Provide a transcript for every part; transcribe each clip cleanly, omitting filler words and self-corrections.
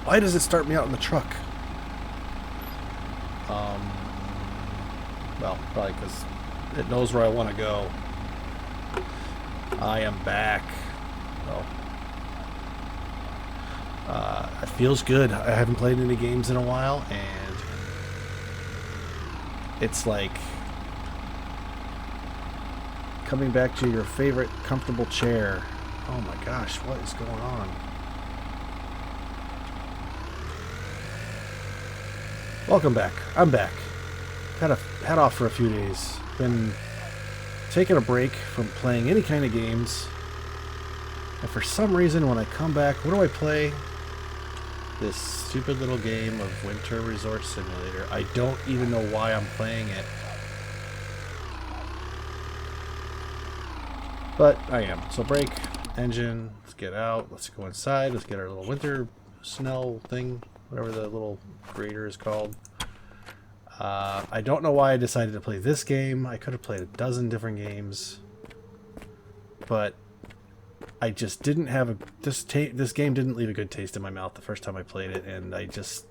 Why does it start me out in the truck? Well, probably because it knows where I want to go. I am back. Oh. It feels good. I haven't played any games in a while, and it's like coming back to your favorite comfortable chair. Oh my gosh, what is going on? Welcome back. I'm back. Had off for a few days. Been taking a break from playing any kind of games. And for some reason, when I come back, what do I play? This stupid little game of Winter Resort Simulator. I don't even know why I'm playing it. But I am. So break, engine, let's get out, let's go inside, let's get our little winter snow thing, whatever the little grader is called. I don't know why I decided to play this game. I could have played a dozen different games. But I just didn't have a... This game didn't leave a good taste in my mouth the first time I played it, and I just...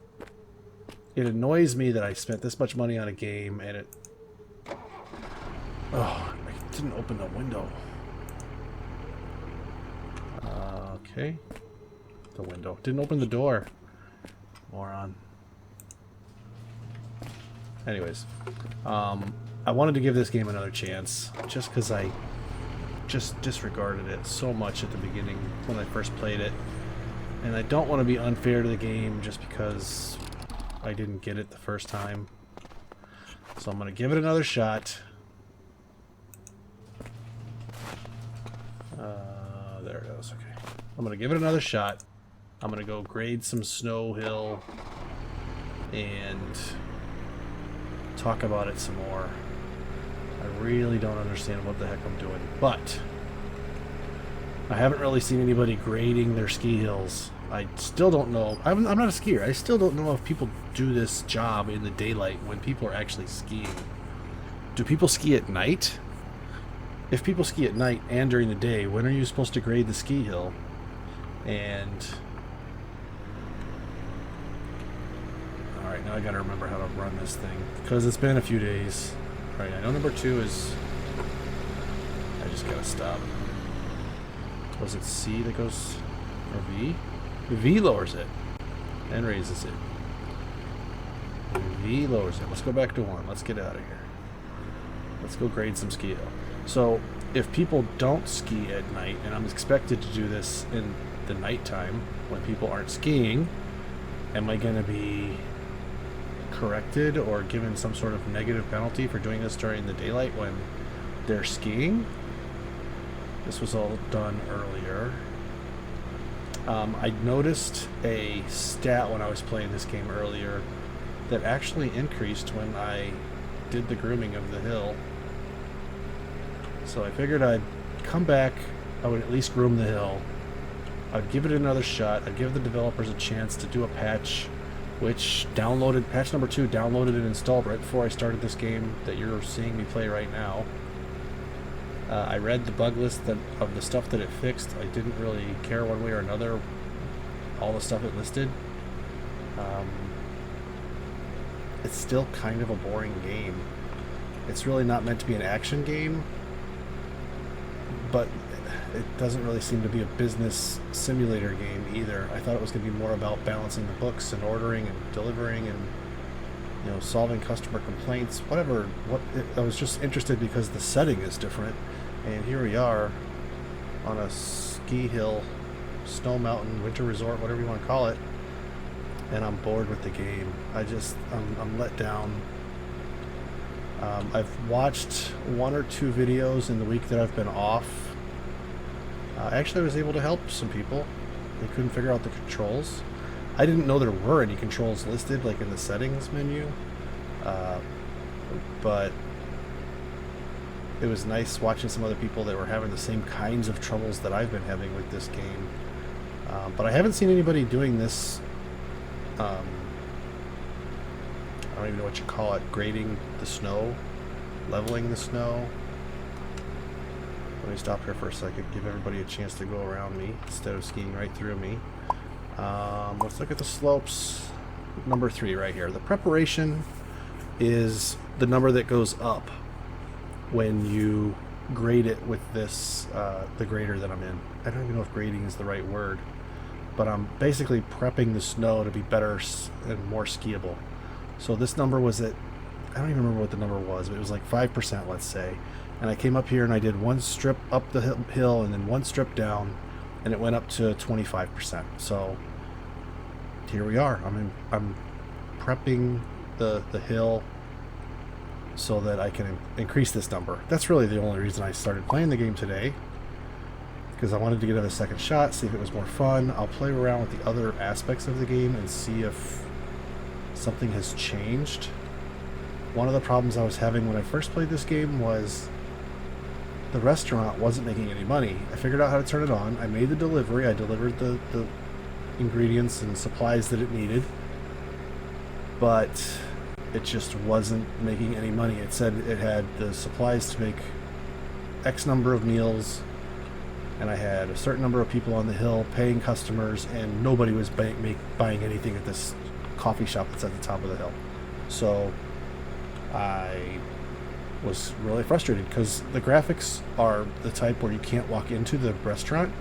It annoys me that I spent this much money on a game, and it... Oh, I didn't open the window. Okay. The window. Didn't open the door. Moron. Anyways. I wanted to give this game another chance, just because I just disregarded it so much at the beginning when I first played it. And I don't want to be unfair to the game just because I didn't get it the first time. So I'm going to give it another shot. There it goes. Okay. I'm going to give it another shot. I'm going to go grade some Snow Hill and talk about it some more. I really don't understand what the heck I'm doing, but I haven't really seen anybody grading their ski hills. I still don't know. I'm not a skier. I still don't know if people do this job in the daylight when people are actually skiing. Do people ski at night? If people ski at night and during the day, when are you supposed to grade the ski hill? And alright, now I gotta remember how to run this thing, because it's been a few days. Alright, I know number 2 is... I just gotta stop. Was it C that goes... or V? V lowers it. And raises it. V lowers it. Let's go back to 1. Let's get out of here. Let's go grade some ski hill. So, if people don't ski at night, and I'm expected to do this in the nighttime when people aren't skiing, am I going to be corrected or given some sort of negative penalty for doing this during the daylight when they're skiing? This was all done earlier. I noticed a stat when I was playing this game earlier that actually increased when I did the grooming of the hill. So I figured I'd come back, I would at least groom the hill. I'd give it another shot. I'd give the developers a chance to do a patch, which downloaded, patch number 2, downloaded and installed right before I started this game that you're seeing me play right now. I read the bug list of the stuff that it fixed. I didn't really care one way or another, all the stuff it listed. It's still kind of a boring game. It's really not meant to be an action game, but it doesn't really seem to be a business simulator game either. I thought it was going to be more about balancing the books and ordering and delivering and, you know, solving customer complaints, whatever. I was just interested because the setting is different, and here we are on a ski hill, snow mountain, winter resort, whatever you want to call it, and I'm bored with the game. I'm let down. I've watched 1 or 2 videos in the week that I've been off. Actually, I was able to help some people. They couldn't figure out the controls. I didn't know there were any controls listed, like in the settings menu. But it was nice watching some other people that were having the same kinds of troubles that I've been having with this game. But I haven't seen anybody doing this. I don't even know what you call it. Grading the snow, leveling the snow. Let me stop here for a second, give everybody a chance to go around me instead of skiing right through me. Let's look at the slopes. Number 3 right here. The preparation is the number that goes up when you grade it with this, the grader that I'm in. I don't even know if grading is the right word, but I'm basically prepping the snow to be better and more skiable. So this number was at, I don't even remember what the number was, but it was like 5%, let's say. And I came up here and I did one strip up the hill and then one strip down, and it went up to 25%. So here we are. I'm prepping the hill so that I can increase this number. That's really the only reason I started playing the game today, because I wanted to get a second shot, see if it was more fun. I'll play around with the other aspects of the game and see if something has changed. One of the problems I was having when I first played this game was the restaurant wasn't making any money. I figured out how to turn it on. I made the delivery. I delivered the ingredients and supplies that it needed, but it just wasn't making any money. It said it had the supplies to make X number of meals, and I had a certain number of people on the hill paying customers, and nobody was buying anything at this coffee shop that's at the top of the hill. So I was really frustrated because the graphics are the type where you can't walk into the restaurant.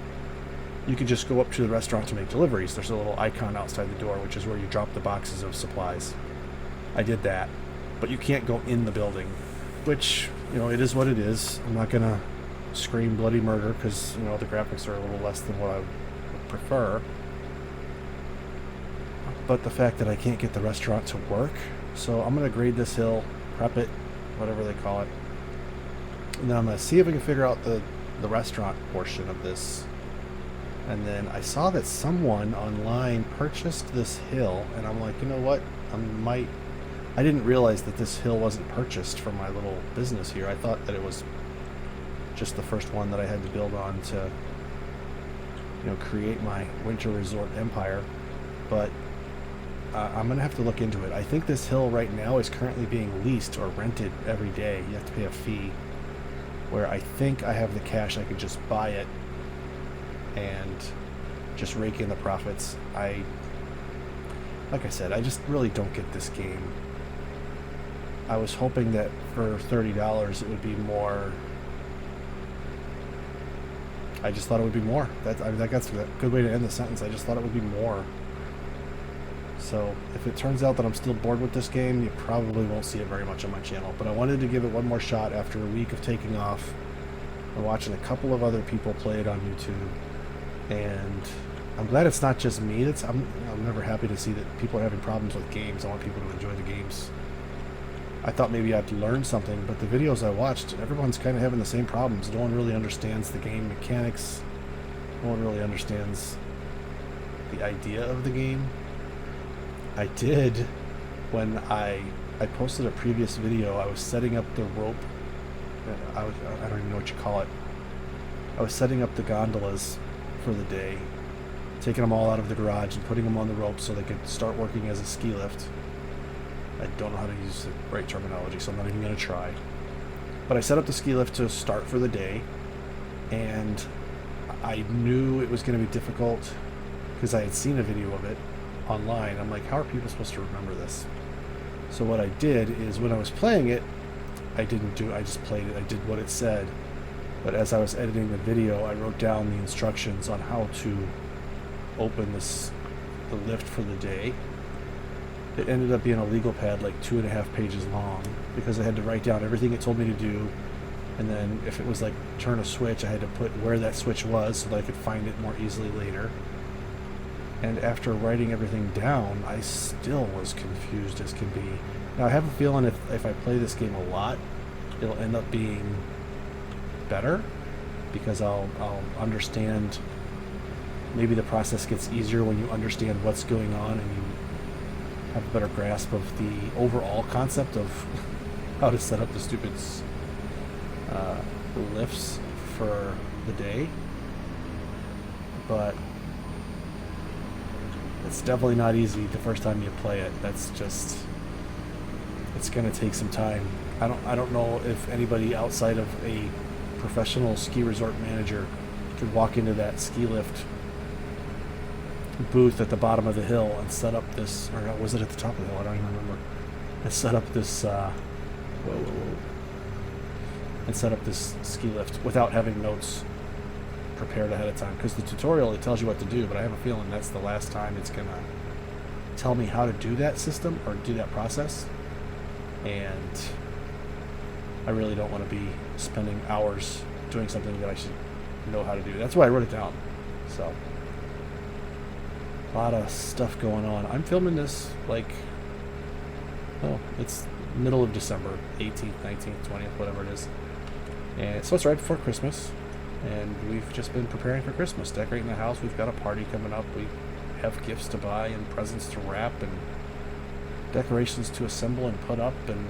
You can just go up to the restaurant to make deliveries. There's a little icon outside the door, which is where you drop the boxes of supplies. I did that, but you can't go in the building, which, you know, it is what it is. I'm not gonna scream bloody murder because, you know, the graphics are a little less than what I would prefer. But the fact that I can't get the restaurant to work, so I'm gonna grade this hill, prep it, whatever they call it, and then I'm gonna see if I can figure out the restaurant portion of this. And then I saw that someone online purchased this hill, and I'm like, you know what, I didn't realize that this hill wasn't purchased for my little business here. I thought that it was just the first one that I had to build on to, you know, create my winter resort empire. But I'm gonna have to look into it. I think this hill right now is currently being leased or rented every day. You have to pay a fee, where I think I have the cash. I could just buy it and just rake in the profits. Like I said, I just really don't get this game. I was hoping that for $30 it would be more. I just thought it would be more. That's a good way to end the sentence. I just thought it would be more. So if it turns out that I'm still bored with this game, you probably won't see it very much on my channel. But I wanted to give it one more shot after a week of taking off and watching a couple of other people play it on YouTube. And I'm glad it's not just me. I'm never happy to see that people are having problems with games. I want people to enjoy the games. I thought maybe I'd learn something, but the videos I watched, everyone's kind of having the same problems. No one really understands the game mechanics. No one really understands the idea of the game. I did when I posted a previous video. I was setting up the rope. I don't even know what you call it. I was setting up the gondolas for the day, taking them all out of the garage and putting them on the rope so they could start working as a ski lift. I don't know how to use the right terminology, so I'm not even going to try. But I set up the ski lift to start for the day, and I knew it was going to be difficult because I had seen a video of it online. I'm like, how are people supposed to remember this? So what I did is when I was playing it, I just played it. I did what it said. But as I was editing the video, I wrote down the instructions on how to open the lift for the day. It ended up being a legal pad like 2.5 pages long because I had to write down everything it told me to do, and then if it was like turn a switch, I had to put where that switch was so that I could find it more easily later. And after writing everything down, I still was confused as can be. Now I have a feeling if I play this game a lot, it'll end up being better because I'll understand. Maybe the process gets easier when you understand what's going on and you have a better grasp of the overall concept of how to set up the stupid lifts for the day. But it's definitely not easy the first time you play it. It's gonna take some time. I don't know if anybody outside of a professional ski resort manager could walk into that ski lift booth at the bottom of the hill and set up this, or was it at the top of the hill? I don't even remember. And set up this, and set up this ski lift without having notes prepared ahead of time. Because the tutorial, it tells you what to do, but I have a feeling that's the last time it's going to tell me how to do that system or do that process. And I really don't want to be spending hours doing something that I should know how to do. That's why I wrote it down. So, a lot of stuff going on. I'm filming this like, it's middle of December, 18th, 19th, 20th, whatever it is. And so it's right before Christmas, and we've just been preparing for Christmas, decorating the house. We've got a party coming up. We have gifts to buy and presents to wrap and decorations to assemble and put up and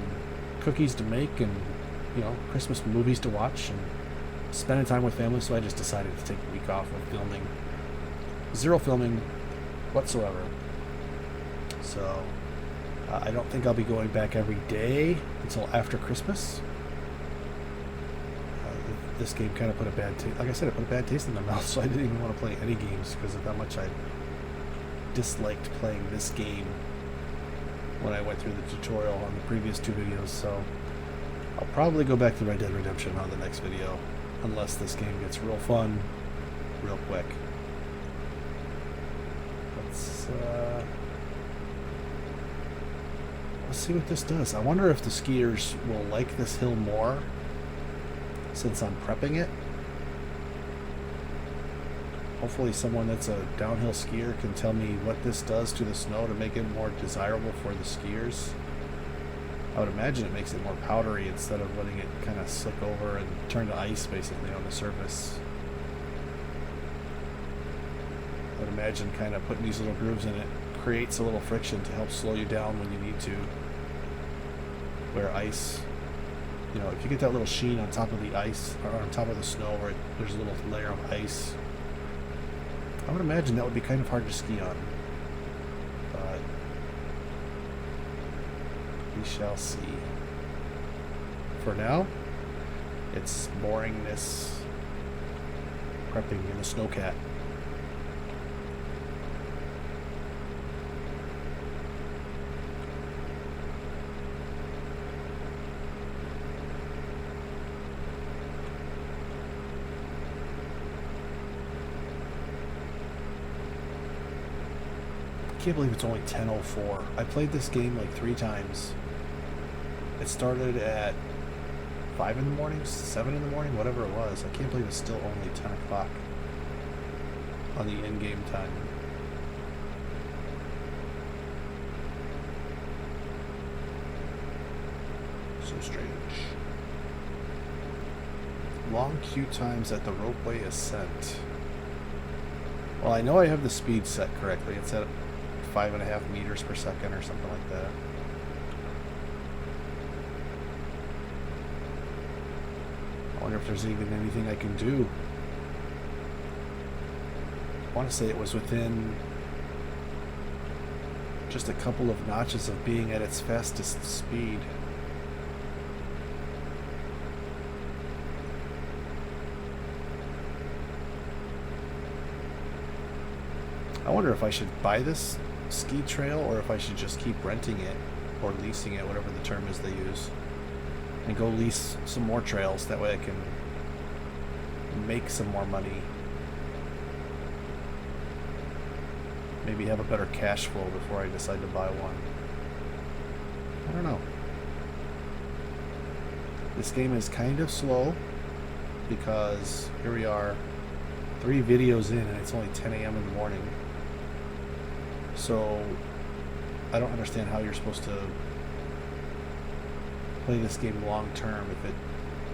cookies to make and, Christmas movies to watch and spending time with family. So I just decided to take a week off of filming. Zero filming whatsoever. So I don't think I'll be going back every day until after Christmas. This game kind of put a bad taste. Like I said, it put a bad taste in my mouth, so I didn't even want to play any games because of how much I disliked playing this game when I went through the tutorial on the previous two videos. So I'll probably go back to Red Dead Redemption on the next video, unless this game gets real fun real quick. Let's see what this does. I wonder if the skiers will like this hill more since I'm prepping it. Hopefully someone that's a downhill skier can tell me what this does to the snow to make it more desirable for the skiers. I would imagine it makes it more powdery instead of letting it kind of slick over and turn to ice basically on the surface. I would imagine kind of putting these little grooves in it creates a little friction to help slow you down when you need to. Where ice, if you get that little sheen on top of the ice, or on top of the snow where there's a little layer of ice, I would imagine that would be kind of hard to ski on. But we shall see. For now, it's boringness prepping in a snowcat. I can't believe it's only 10:04. I played this game like 3 times. It started at 5 in the morning, 7 in the morning, whatever it was. I can't believe it's still only 10 o'clock on the in-game time. So strange. Long queue times at the ropeway ascent. Well, I know I have the speed set correctly. It's at 5.5 meters per second or something like that. I wonder if there's even anything I can do. I want to say it was within just a couple of notches of being at its fastest speed. I wonder if I should buy this ski trail or if I should just keep renting it or leasing it, whatever the term is they use, and go lease some more trails. That way I can make some more money. Maybe have a better cash flow before I decide to buy one. I don't know. This game is kind of slow because here we are 3 videos in and it's only 10 a.m. in the morning. So I don't understand how you're supposed to play this game long term if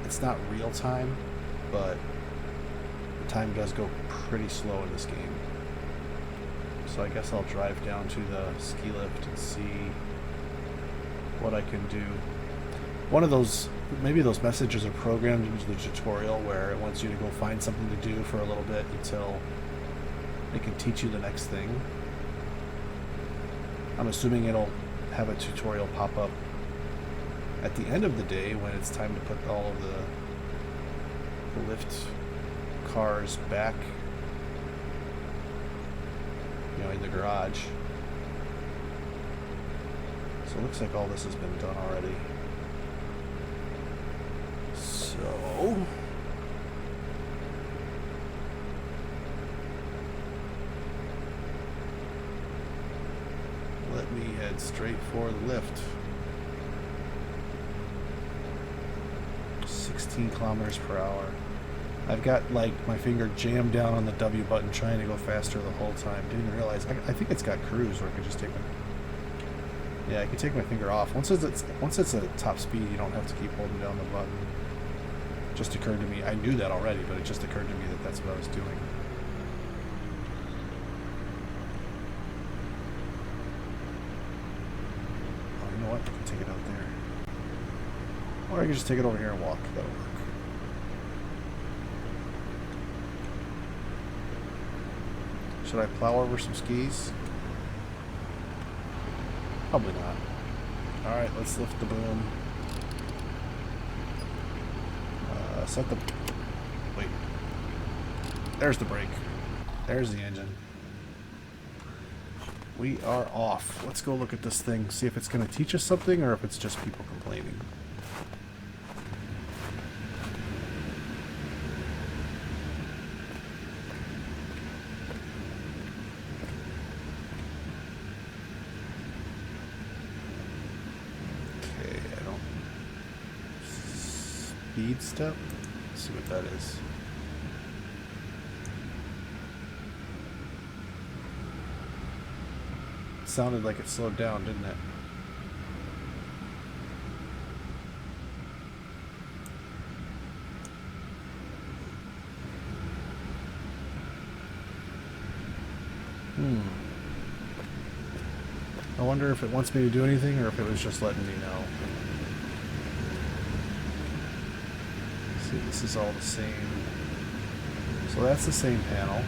it's not real time, but the time does go pretty slow in this game. So I guess I'll drive down to the ski lift and see what I can do. One of those, maybe those messages are programmed into the tutorial where it wants you to go find something to do for a little bit until it can teach you the next thing. I'm assuming it'll have a tutorial pop up at the end of the day when it's time to put all of the lift cars back, behind the garage. So it looks like all this has been done already. So let me head straight for the lift. 16 kilometers per hour. I've got like my finger jammed down on the W button trying to go faster the whole time. Didn't realize. I think it's got cruise where I could just take my... Yeah, I can take my finger off. Once it's at top speed, you don't have to keep holding down the button. Just occurred to me. I knew that already, but it just occurred to me that that's what I was doing. Oh, you know what? I can take it out there. Or I can just take it over here and walk. That'll work. Should I plow over some skis? Probably not. Alright, let's lift the boom. Set the... Wait. There's the brake. There's the engine. We are off. Let's go look at this thing, see if it's going to teach us something or if it's just people complaining. Okay, I don't... Speed step? Let's see what that is. It sounded like it slowed down, didn't it? I wonder if it wants me to do anything or if it was just letting me know. See, this is all the same. So that's the same panel.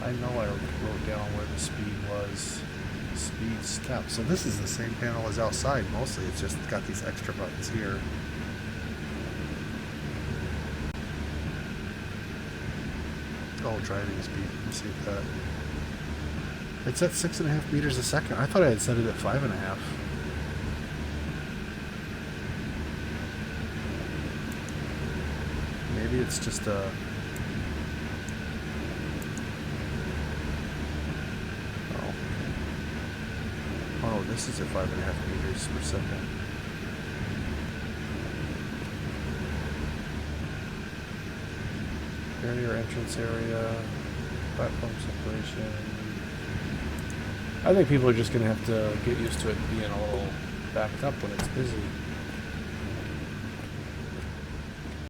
I know I wrote down where the speed was. Speed step. So this is the same panel as outside mostly. It's just got these extra buttons here. Oh, driving speed. Let's see if that... It's at 6.5 meters a second. I thought I had set it at 5.5. Maybe it's just a... Oh, this is at 5.5 meters per second. Barrier entrance area, platform separation. I think people are just going to have to get used to it being a little backed up when it's busy.